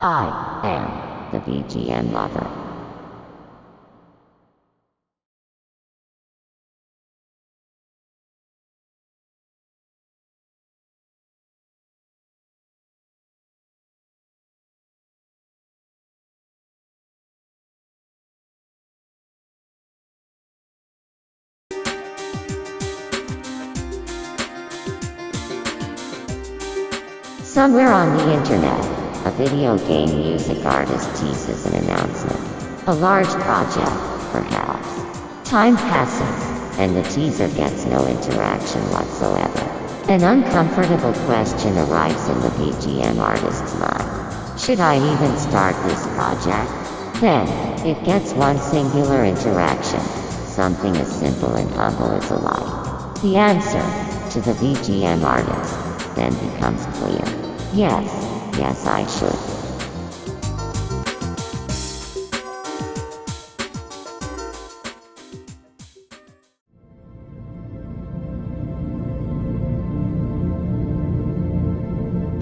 I am the BGM lover. Somewhere on the internet, a video game music artist teases an announcement. A large project, perhaps. Time passes, and the teaser gets no interaction whatsoever. An uncomfortable question arrives in the BGM artist's mind. Should I even start this project? Then, it gets one singular interaction. Something as simple and humble as a like. The answer, to the BGM artist, then becomes clear. Yes, I should.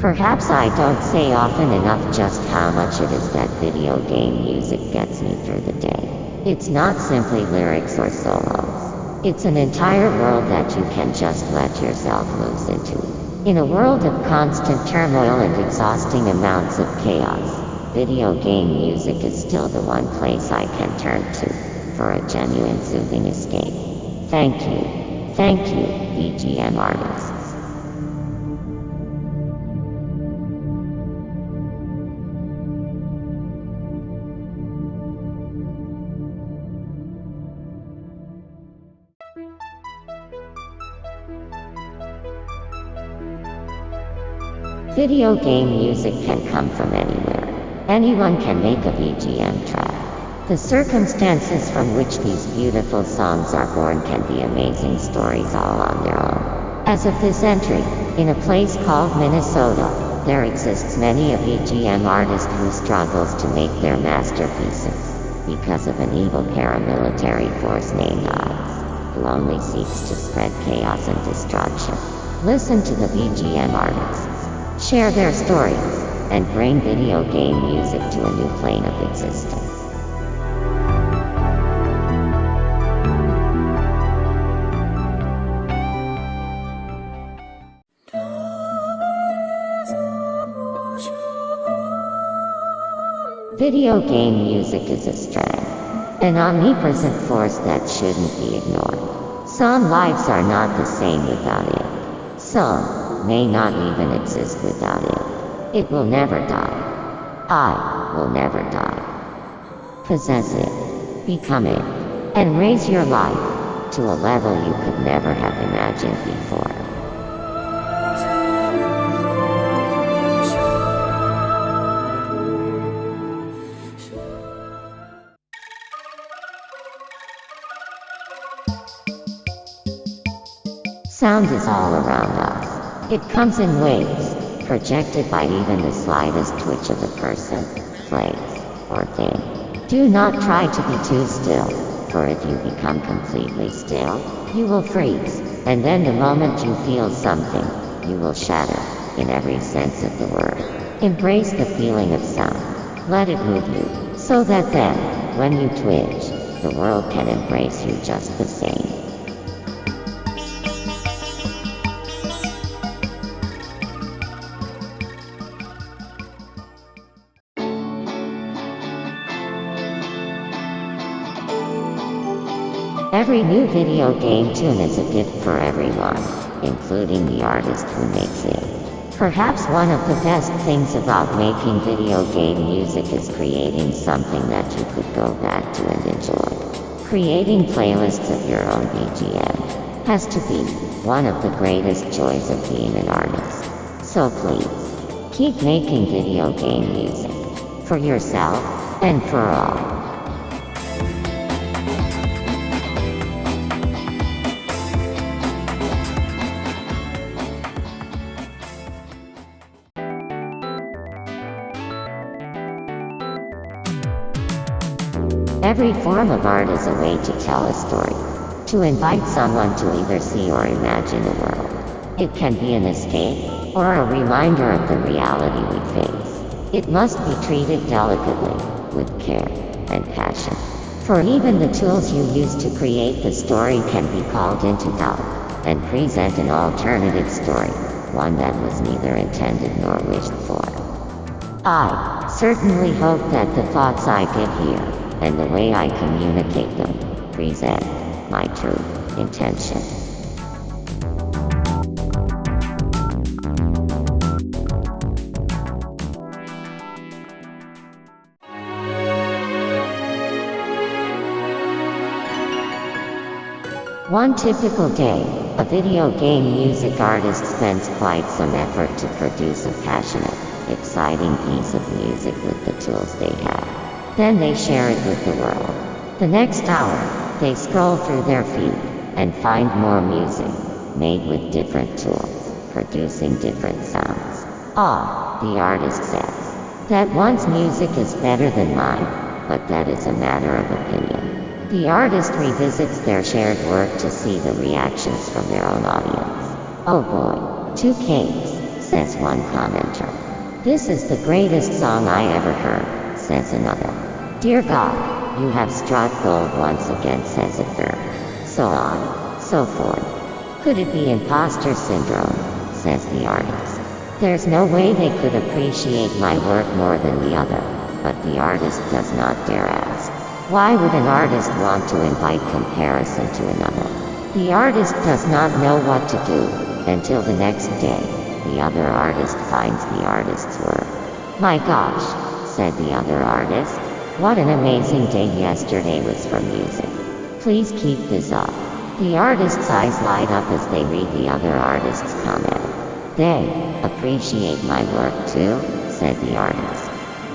Perhaps I don't say often enough just how much it is that video game music gets me through the day. It's not simply lyrics or solos. It's an entire world that you can just let yourself loose into. In a world of constant turmoil and exhausting amounts of chaos, video game music is still the one place I can turn to for a genuine soothing escape. Thank you, BGM artists. Video game music can come from anywhere. Anyone can make a BGM track. The circumstances from which these beautiful songs are born can be amazing stories all on their own. As of this entry, in a place called Minnesota, there exists many a BGM artist who struggles to make their masterpieces because of an evil paramilitary force named ICE, who only seeks to spread chaos and destruction. Listen to the BGM artists. Share their stories, and bring video game music to a new plane of existence. Video game music is a strength, an omnipresent force that shouldn't be ignored. Some lives are not the same without it. Some may not even exist without it. It will never die. I will never die. Possess it, become it, and raise your life to a level you could never have imagined before. Sound is all around us. It comes in waves, projected by even the slightest twitch of a person, place, or thing. Do not try to be too still, for if you become completely still, you will freeze, and then the moment you feel something, you will shatter, in every sense of the word. Embrace the feeling of sound. Let it move you, so that then, when you twitch, the world can embrace you just the same. Every new video game tune is a gift for everyone, including the artist who makes it. Perhaps one of the best things about making video game music is creating something that you could go back to and enjoy. Creating playlists of your own BGM has to be one of the greatest joys of being an artist. So please, keep making video game music for yourself and for all. Every form of art is a way to tell a story, to invite someone to either see or imagine a world. It can be an escape, or a reminder of the reality we face. It must be treated delicately, with care and passion. For even the tools you use to create the story can be called into doubt, and present an alternative story, one that was neither intended nor wished for. I certainly hope that the thoughts I give here, and the way I communicate them, present my true intention. One typical day, a video game music artist spends quite some effort to produce a passionate, exciting piece of music with the tools they have. Then they share it with the world. The next hour, they scroll through their feed and find more music, made with different tools, producing different sounds. The artist says that one's music is better than mine, but that is a matter of opinion. The artist revisits their shared work to see the reactions from their own audience. "Oh boy, 2 Kings," says one commenter. "This is the greatest song I ever heard," says another. "Dear God, you have struck gold once again," says a third. So on, so forth. "Could it be imposter syndrome?" says the artist. "There's no way they could appreciate my work more than the other," but the artist does not dare ask. Why would an artist want to invite comparison to another? The artist does not know what to do, until the next day, the other artist finds the artist's work. "My gosh," said the other artist, "what an amazing day yesterday was for music. Please keep this up." The artist's eyes light up as they read the other artist's comment. "They appreciate my work too," said the artist.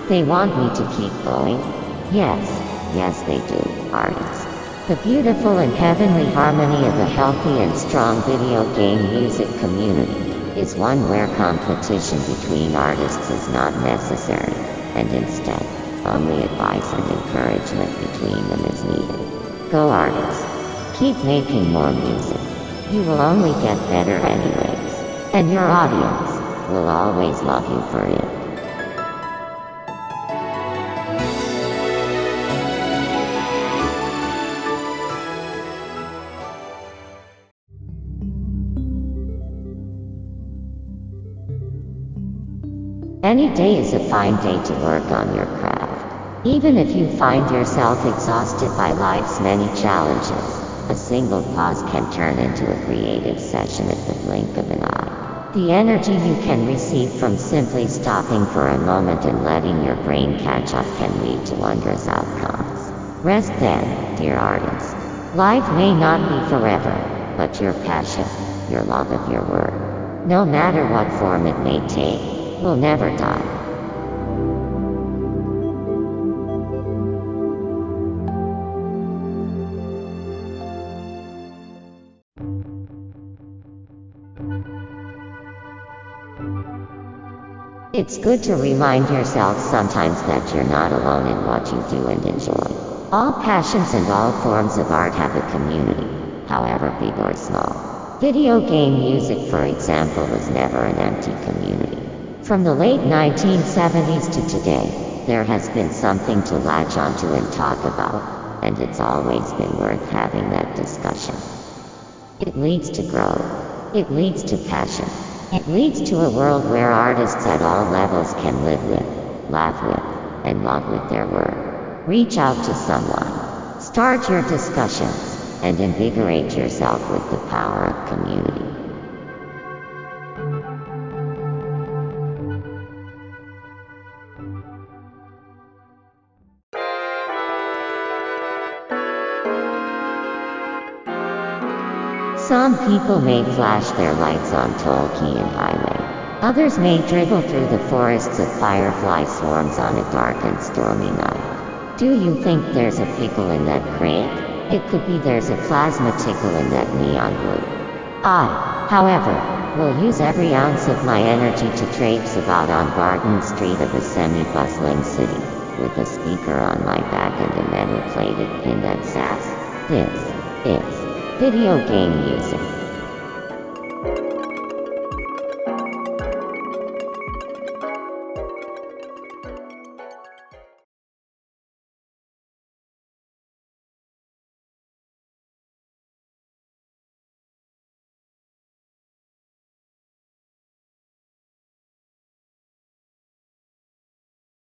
"They want me to keep going?" Yes, they do, artist. The beautiful and heavenly harmony of a healthy and strong video game music community is one where competition between artists is not necessary, and instead, only advice and encouragement between them is needed. Go artists. Keep making more music. You will only get better anyways, and your audience will always love you for it. Any day is a fine day to work on your craft. Even if you find yourself exhausted by life's many challenges, a single pause can turn into a creative session at the blink of an eye. The energy you can receive from simply stopping for a moment and letting your brain catch up can lead to wondrous outcomes. Rest then, dear artist. Life may not be forever, but your passion, your love of your work, no matter what form it may take, will never die. It's good to remind yourself sometimes that you're not alone in what you do and enjoy. All passions and all forms of art have a community, however big or small. Video game music, for example, was never an empty community. From the late 1970s to today, there has been something to latch onto and talk about, and it's always been worth having that discussion. It leads to growth. It leads to passion. It leads to a world where artists at all levels can live with, laugh with, and love with their work. Reach out to someone. Start your discussions, and invigorate yourself with the power of community. Some people may flash their lights on Tolkien Highway. Others may dribble through the forests of firefly swarms on a dark and stormy night. Do you think there's a pickle in that crate? It could be there's a plasma tickle in that neon blue. I, however, will use every ounce of my energy to traipse about on Barton Street of a semi-bustling city, with a speaker on my back and a metal-plated pin that says, "This is video game music."